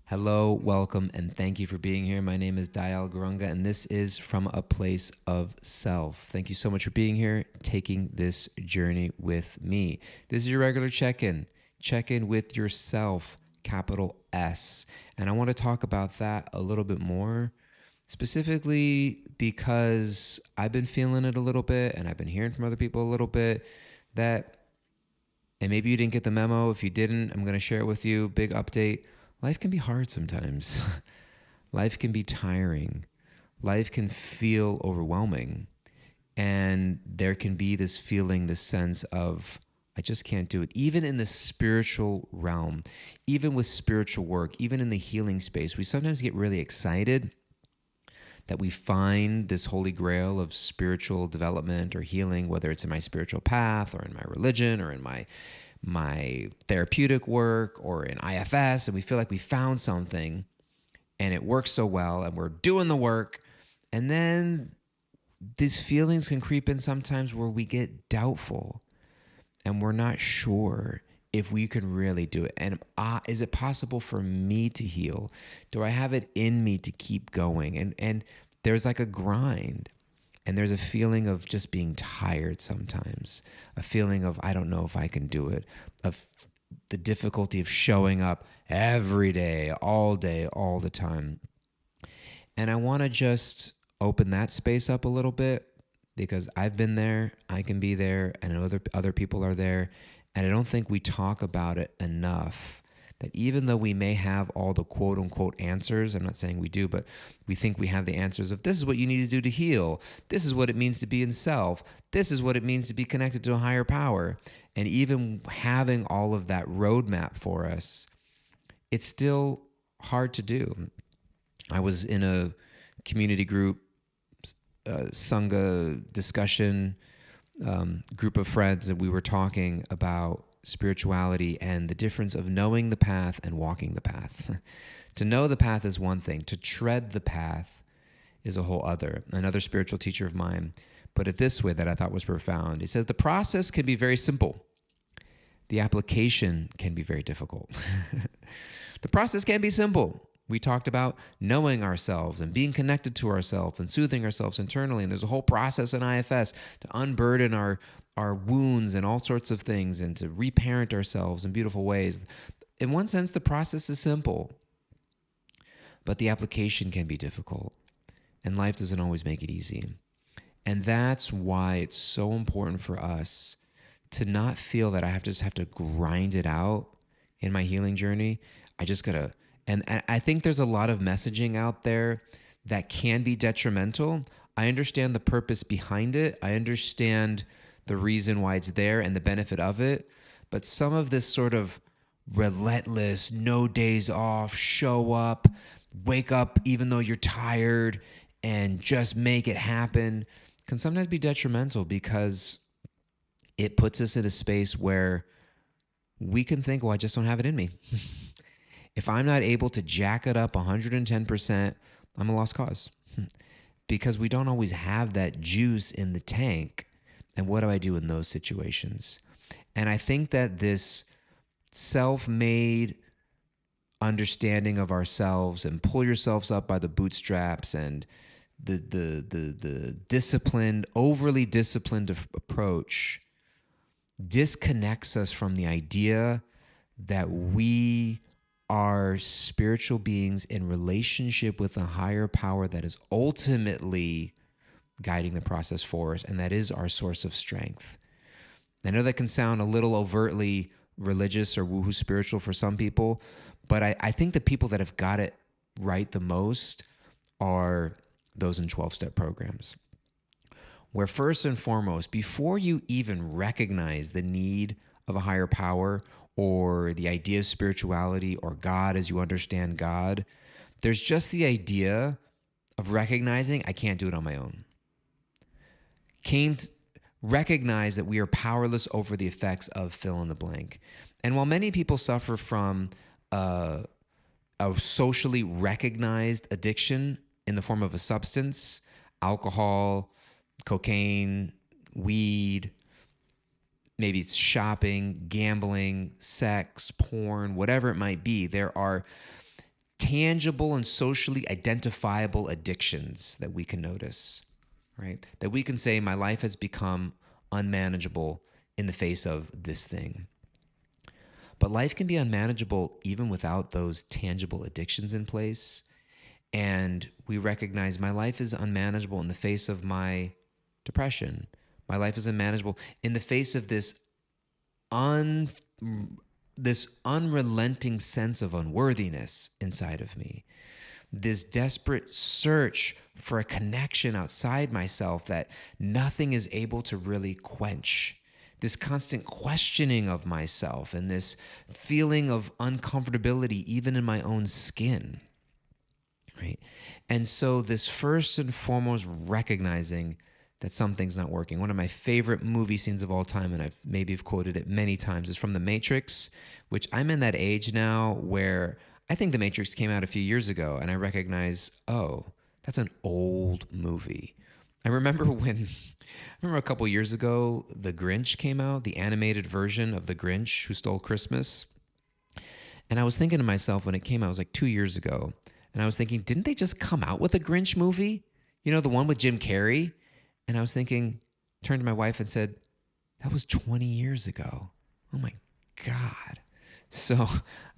Hello, welcome, and thank you for being here. My name is Dayal Gurunga, and this is From a Place of Self. Thank you so much for being here, taking this journey with me. This is your regular check-in. Check-in with yourself, capital S. And I want to talk about that a little bit more, specifically because I've been feeling it a little bit, and I've been hearing from other people a little bit that and maybe you didn't get the memo. If you didn't, I'm going to share it with you. Big update. Life can be hard sometimes. Life can be tiring. Life can feel overwhelming. And there can be this feeling, this sense of, I just can't do it. Even in the spiritual realm, even with spiritual work, even in the healing space, we sometimes get really excited that we find this holy grail of spiritual development or healing, whether it's in my spiritual path or in my religion or in my therapeutic work or in IFS, and we feel like we found something and it works so well and we're doing the work. And then these feelings can creep in sometimes where we get doubtful and we're not sure if we can really do it. And is it possible for me to heal? Do I have it in me to keep going? And there's like a grind. And there's a feeling of just being tired sometimes, a feeling of, I don't know if I can do it, of the difficulty of showing up every day, all the time. And I want to just open that space up a little bit because I've been there, I can be there, and other people are there. And I don't think we talk about it enough. That even though we may have all the quote unquote answers, I'm not saying we do, but we think we have the answers of this is what you need to do to heal. This is what it means to be in self. This is what it means to be connected to a higher power. And even having all of that roadmap for us, it's still hard to do. I was in a community group, Sangha discussion group of friends, and we were talking about spirituality and the difference of knowing the path and walking the path. To know the path is one thing, to tread the path is a whole other. Another spiritual teacher of mine put it this way that I thought was profound. He said, the process can be very simple. The application can be very difficult. The process can be simple. We talked about knowing ourselves and being connected to ourselves and soothing ourselves internally. And there's a whole process in IFS to unburden our wounds and all sorts of things and to reparent ourselves in beautiful ways. In one sense, the process is simple, but the application can be difficult. And life doesn't always make it easy. And that's why it's so important for us to not feel that I just have to grind it out in my healing journey. I just gotta, and I think there's a lot of messaging out there that can be detrimental. I understand the purpose behind it. I understand the reason why it's there and the benefit of it. But some of this sort of relentless, no days off, show up, wake up even though you're tired, and just make it happen can sometimes be detrimental because it puts us in a space where we can think, well, I just don't have it in me. If I'm not able to jack it up 110%, I'm a lost cause. Because we don't always have that juice in the tank. And what do I do in those situations? And I think that this self-made understanding of ourselves and pull yourselves up by the bootstraps and the disciplined, overly disciplined approach disconnects us from the idea that we are spiritual beings in relationship with a higher power that is ultimately guiding the process for us, and that is our source of strength. I know that can sound a little overtly religious or woohoo spiritual for some people, but I think the people that have got it right the most are those in 12-step programs, where first and foremost, before you even recognize the need of a higher power or the idea of spirituality or God as you understand God, there's just the idea of recognizing I can't do it on my own. Recognize that we are powerless over the effects of fill in the blank. And while many people suffer from a socially recognized addiction in the form of a substance, alcohol, cocaine, weed, maybe it's shopping, gambling, sex, porn, whatever it might be, there are tangible and socially identifiable addictions that we can notice, right? That we can say, my life has become unmanageable in the face of this thing. But life can be unmanageable even without those tangible addictions in place. And we recognize my life is unmanageable in the face of my depression. My life is unmanageable in the face of un, this unrelenting sense of unworthiness inside of me. This desperate search for a connection outside myself that nothing is able to really quench. This constant questioning of myself and this feeling of uncomfortability even in my own skin, right? And so this first and foremost recognizing that something's not working. One of my favorite movie scenes of all time, and I've quoted it many times, is from The Matrix, which I'm in that age now where I think The Matrix came out a few years ago, and I recognize, oh, that's an old movie. I remember a couple years ago, The Grinch came out, the animated version of The Grinch Who Stole Christmas. And I was thinking to myself when it came out, it was like 2 years ago, and I was thinking, didn't they just come out with a Grinch movie? You know, the one with Jim Carrey? And I was thinking, turned to my wife and said, that was 20 years ago. Oh my God. So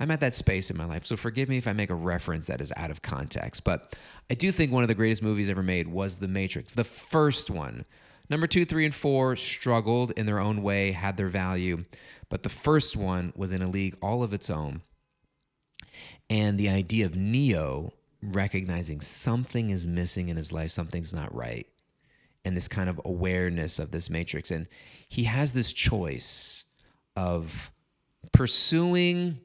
I'm at that space in my life. So forgive me if I make a reference that is out of context. But I do think one of the greatest movies ever made was The Matrix, the first one. Number 2, 3, and 4 struggled in their own way, had their value. But the first one was in a league all of its own. And the idea of Neo recognizing something is missing in his life, something's not right, and this kind of awareness of this matrix. And he has this choice of pursuing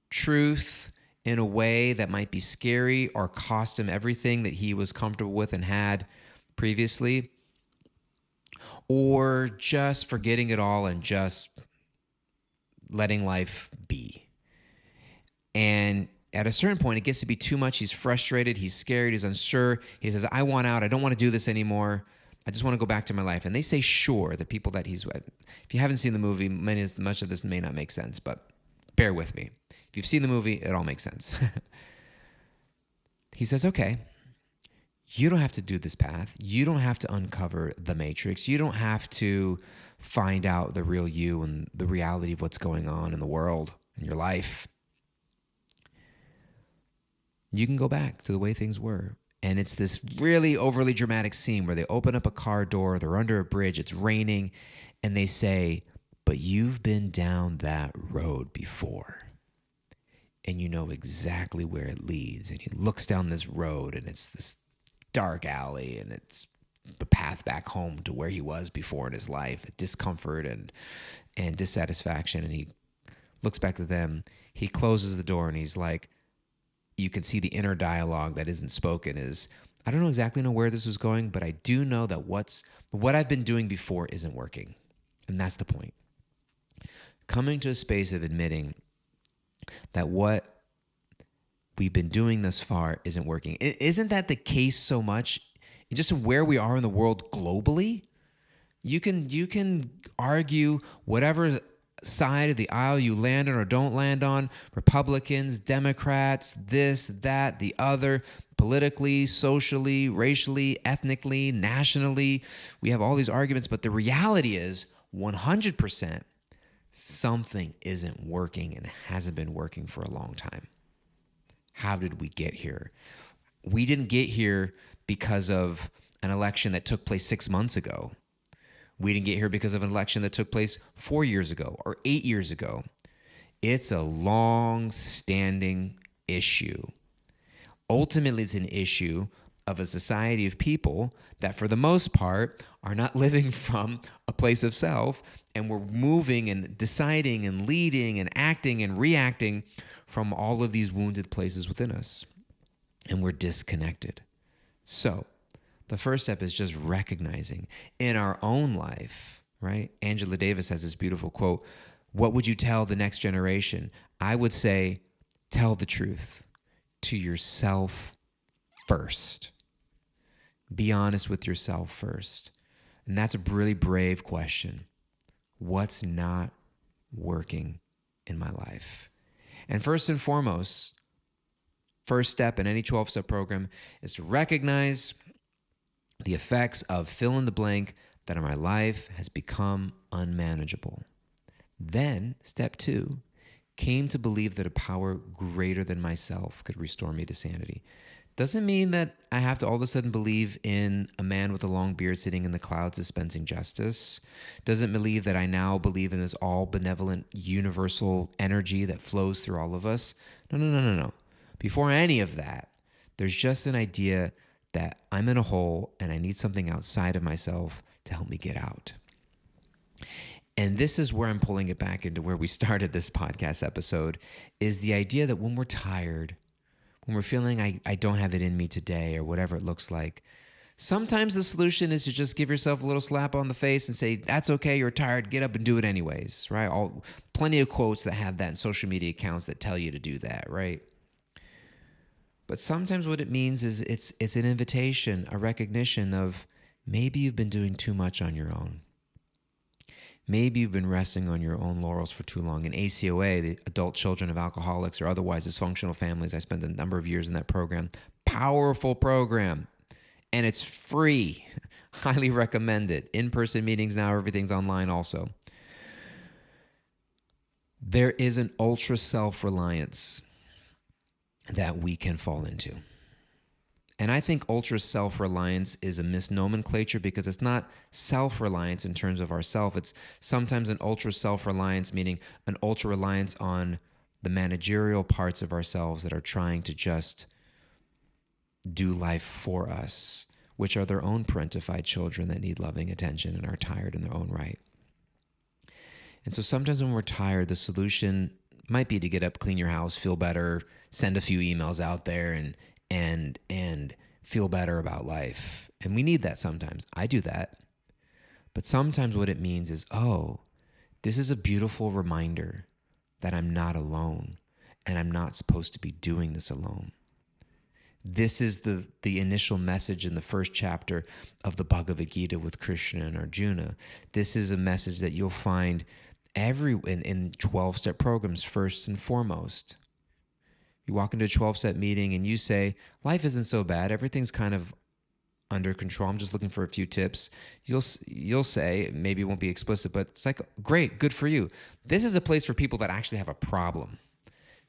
truth in a way that might be scary or cost him everything that he was comfortable with and had previously, or just forgetting it all and just letting life be. And at a certain point, it gets to be too much. He's frustrated. He's scared. He's unsure. He says, I want out. I don't want to do this anymore. I just want to go back to my life. And they say, sure, the people that he's with. If you haven't seen the movie, much of this may not make sense, but bear with me. If you've seen the movie, it all makes sense. He says, okay, you don't have to do this path. You don't have to uncover the matrix. You don't have to find out the real you and the reality of what's going on in the world, in your life. You can go back to the way things were. And it's this really overly dramatic scene where they open up a car door, they're under a bridge, it's raining, and they say, but you've been down that road before. And you know exactly where it leads. And he looks down this road, and it's this dark alley, and it's the path back home to where he was before in his life, discomfort and dissatisfaction. And he looks back at them, he closes the door, and he's like, you can see the inner dialogue that isn't spoken is, I don't exactly know where this was going, but I do know that what I've been doing before isn't working. And that's the point. Coming to a space of admitting that what we've been doing thus far isn't working. Isn't that the case so much just where we are in the world globally? You can argue whatever side of the aisle you land on or don't land on, Republicans, Democrats, this, that, the other, politically, socially, racially, ethnically, nationally. We have all these arguments, but the reality is 100% something isn't working and hasn't been working for a long time. How did we get here? We didn't get here because of an election that took place 6 months ago. We didn't get here because of an election that took place 4 years ago or 8 years ago. It's a long-standing issue. Ultimately, it's an issue of a society of people that, for the most part, are not living from a place of self, and we're moving and deciding and leading and acting and reacting from all of these wounded places within us, and we're disconnected. So the first step is just recognizing in our own life, right? Angela Davis has this beautiful quote, what would you tell the next generation? I would say, tell the truth to yourself first. Be honest with yourself first. And that's a really brave question. What's not working in my life? And first and foremost, first step in any 12-step program is to recognize the effects of fill in the blank that in my life has become unmanageable. Then, step 2, came to believe that a power greater than myself could restore me to sanity. Doesn't mean that I have to all of a sudden believe in a man with a long beard sitting in the clouds dispensing justice. Doesn't believe that I now believe in this all benevolent universal energy that flows through all of us. No. Before any of that, there's just an idea that I'm in a hole and I need something outside of myself to help me get out. And this is where I'm pulling it back into where we started this podcast episode, is the idea that when we're tired, when we're feeling I don't have it in me today or whatever it looks like, sometimes the solution is to just give yourself a little slap on the face and say, that's okay, you're tired, get up and do it anyways, right? Plenty of quotes that have that in social media accounts that tell you to do that, right? But sometimes what it means is it's an invitation, a recognition of maybe you've been doing too much on your own. Maybe you've been resting on your own laurels for too long. In ACOA, the Adult Children of Alcoholics or otherwise dysfunctional families, I spent a number of years in that program. Powerful program. And it's free. Highly recommend it. In-person meetings now, everything's online also. There is an ultra self-reliance that we can fall into. And I think ultra self-reliance is a misnomenclature because it's not self-reliance in terms of ourself. It's sometimes an ultra self-reliance, meaning an ultra reliance on the managerial parts of ourselves that are trying to just do life for us, which are their own parentified children that need loving attention and are tired in their own right. And so sometimes when we're tired, the solution might be to get up, clean your house, feel better, send a few emails out there and feel better about life. And we need that sometimes. I do that. But sometimes what it means is, oh, this is a beautiful reminder that I'm not alone and I'm not supposed to be doing this alone. This is the initial message in the first chapter of the Bhagavad Gita with Krishna and Arjuna. This is a message that you'll find in 12-step programs first and foremost. You walk into a 12-step meeting and you say, life isn't so bad. Everything's kind of under control. I'm just looking for a few tips. You'll say, maybe it won't be explicit, but it's like, great, good for you. This is a place for people that actually have a problem.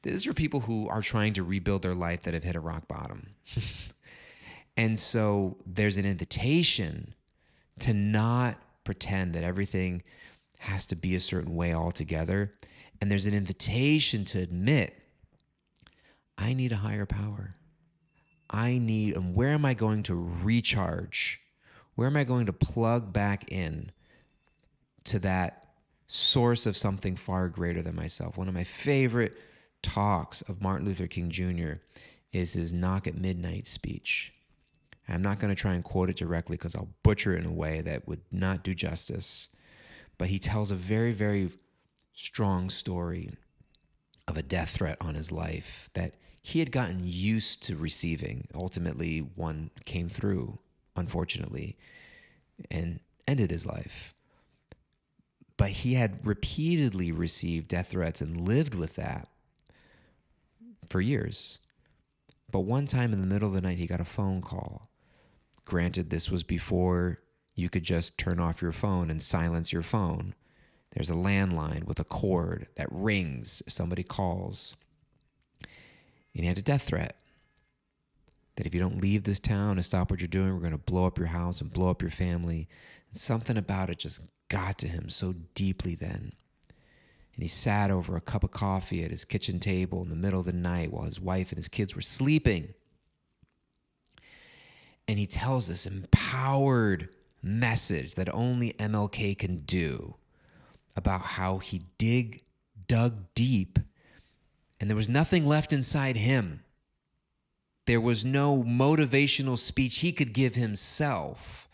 This is for people who are trying to rebuild their life that have hit a rock bottom. And so there's an invitation to not pretend that everything has to be a certain way altogether. And there's an invitation to admit, I need a higher power. And where am I going to recharge? Where am I going to plug back in to that source of something far greater than myself? One of my favorite talks of Martin Luther King Jr. is his knock at midnight speech. I'm not going to try and quote it directly because I'll butcher it in a way that would not do justice. But he tells a very, very strong story of a death threat on his life that he had gotten used to receiving. Ultimately, one came through, unfortunately, and ended his life. But he had repeatedly received death threats and lived with that for years. But one time in the middle of the night, he got a phone call. Granted, this was before you could just turn off your phone and silence your phone. There's a landline with a cord that rings if somebody calls. And he had a death threat that if you don't leave this town and stop what you're doing, we're going to blow up your house and blow up your family. And something about it just got to him so deeply then. And he sat over a cup of coffee at his kitchen table in the middle of the night while his wife and his kids were sleeping. And he tells this empowered message that only MLK can do about how he dug deep, and there was nothing left inside him. There was no motivational speech he could give himself,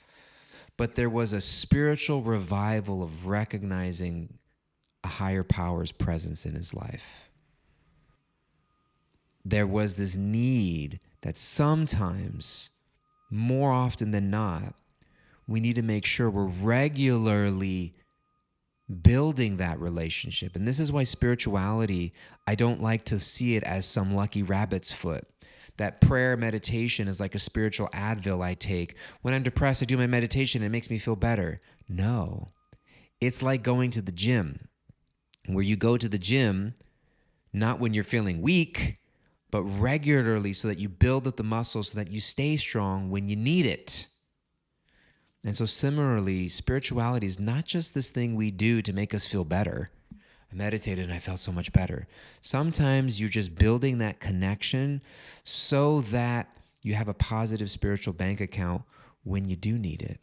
but there was a spiritual revival of recognizing a higher power's presence in his life. There was this need that sometimes, more often than not, we need to make sure we're regularly building that relationship. And this is why spirituality, I don't like to see it as some lucky rabbit's foot. that prayer meditation is like a spiritual Advil I take. When I'm depressed, I do my meditation and it makes me feel better. No, it's like going to the gym, where you go to the gym not when you're feeling weak, but regularly so that you build up the muscles so that you stay strong when you need it. And so similarly, spirituality is not just this thing we do to make us feel better. I meditated and I felt so much better. Sometimes you're just building that connection so that you have a positive spiritual bank account when you do need it.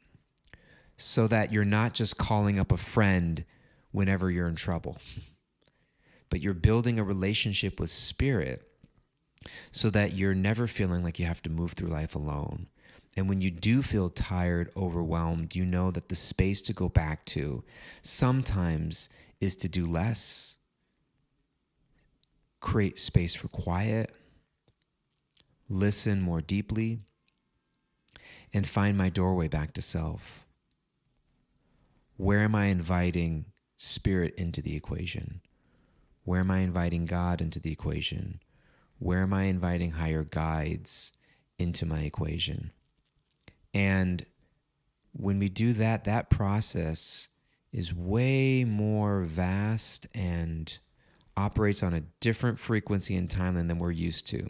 So that you're not just calling up a friend whenever you're in trouble, but you're building a relationship with spirit so that you're never feeling like you have to move through life alone. And when you do feel tired, overwhelmed, you know that the space to go back to sometimes is to do less, create space for quiet, listen more deeply, and find my doorway back to self. Where am I inviting spirit into the equation? Where am I inviting God into the equation? Where am I inviting higher guides into my equation? And when we do that, that process is way more vast and operates on a different frequency and timeline than we're used to.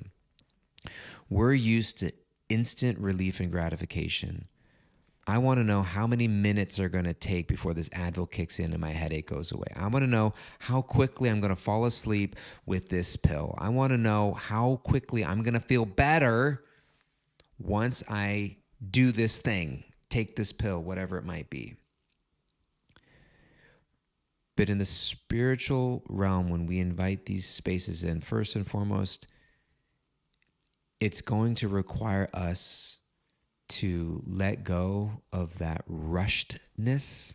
We're used to instant relief and gratification. I want to know how many minutes are going to take before this Advil kicks in and my headache goes away. I want to know how quickly I'm going to fall asleep with this pill. I want to know how quickly I'm going to feel better once I do this thing, take this pill, whatever it might be. But in the spiritual realm, when we invite these spaces in, first and foremost, it's going to require us to let go of that rushedness,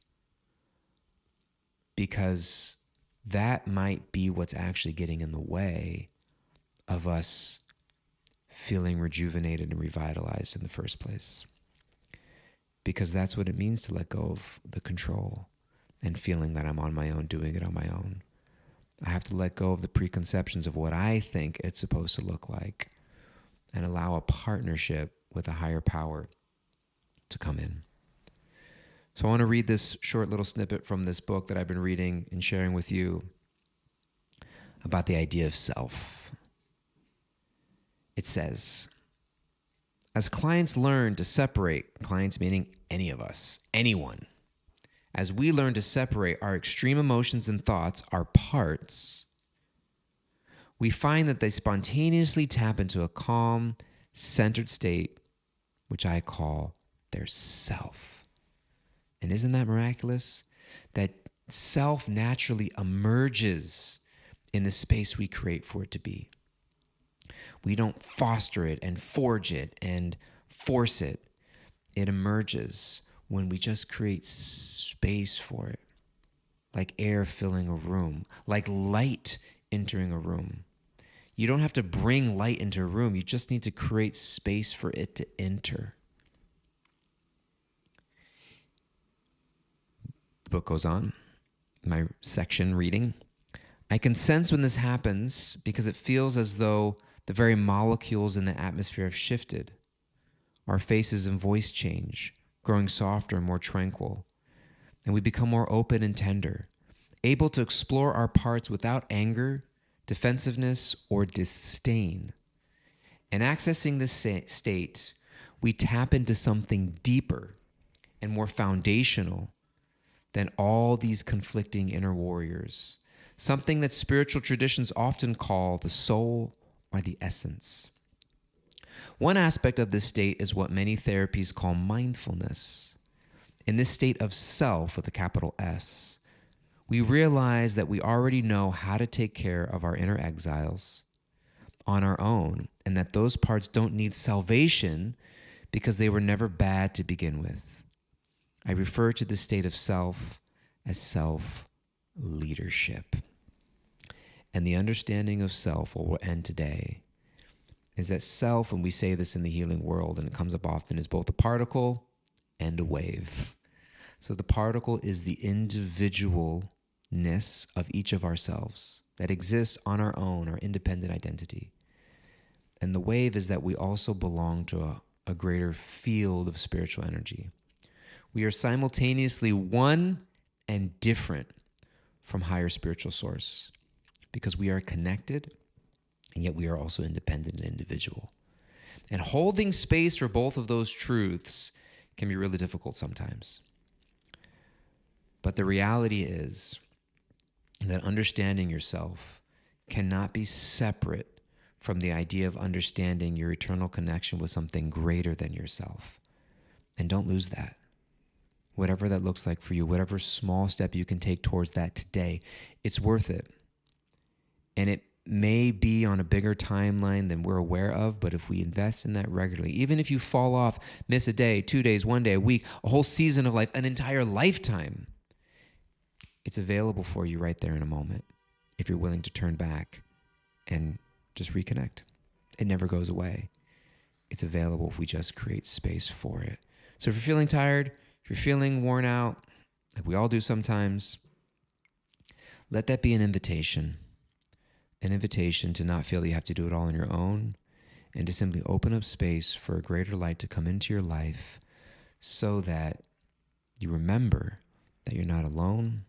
because that might be what's actually getting in the way of us feeling rejuvenated and revitalized in the first place. Because that's what it means to let go of the control and feeling that I'm on my own, doing it on my own. I have to let go of the preconceptions of what I think it's supposed to look like and allow a partnership with a higher power to come in. So I want to read this short little snippet from this book that I've been reading and sharing with you about the idea of self. It says, as clients learn to separate, clients meaning any of us, anyone, as we learn to separate our extreme emotions and thoughts, our parts, we find that they spontaneously tap into a calm, centered state, which I call their self. And isn't that miraculous? That self naturally emerges in the space we create for it to be. We don't foster it and forge it and force it. It emerges when we just create space for it, like air filling a room, like light entering a room. You don't have to bring light into a room. You just need to create space for it to enter. The book goes on, my section reading. I can sense when this happens because it feels as though the very molecules in the atmosphere have shifted. Our faces and voice change, growing softer and more tranquil. And we become more open and tender, able to explore our parts without anger, defensiveness, or disdain. And accessing this state, we tap into something deeper and more foundational than all these conflicting inner warriors, something that spiritual traditions often call the soul or the essence. One aspect of this state is what many therapies call mindfulness. In this state of self with a capital S, we realize that we already know how to take care of our inner exiles on our own, and that those parts don't need salvation because they were never bad to begin with. I refer to the state of self as self-leadership. And the understanding of self, where we'll end today, is that self, and we say this in the healing world, and it comes up often, is both a particle and a wave. So the particle is the individualness of each of ourselves that exists on our own, our independent identity. And the wave is that we also belong to a greater field of spiritual energy. We are simultaneously one and different from higher spiritual source because we are connected, and yet we are also independent and individual. And holding space for both of those truths can be really difficult sometimes. But the reality is that understanding yourself cannot be separate from the idea of understanding your eternal connection with something greater than yourself. And don't lose that. Whatever that looks like for you, whatever small step you can take towards that today, it's worth it. And it may be on a bigger timeline than we're aware of, but if we invest in that regularly, even if you fall off, miss a day, 2 days, 1 day, a week, a whole season of life, an entire lifetime, it's available for you right there in a moment if you're willing to turn back and just reconnect. It never goes away. It's available if we just create space for it. So if you're feeling tired, if you're feeling worn out, like we all do sometimes, let that be an invitation to not feel that you have to do it all on your own, and to simply open up space for a greater light to come into your life so that you remember that you're not alone,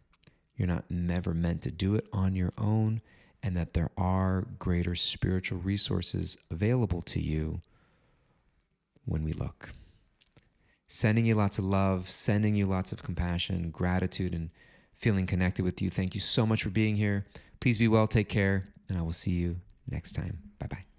you're not never meant to do it on your own, and that there are greater spiritual resources available to you when we look. Sending you lots of love, sending you lots of compassion, gratitude, and feeling connected with you. Thank you so much for being here. Please be well, take care, and I will see you next time. Bye-bye.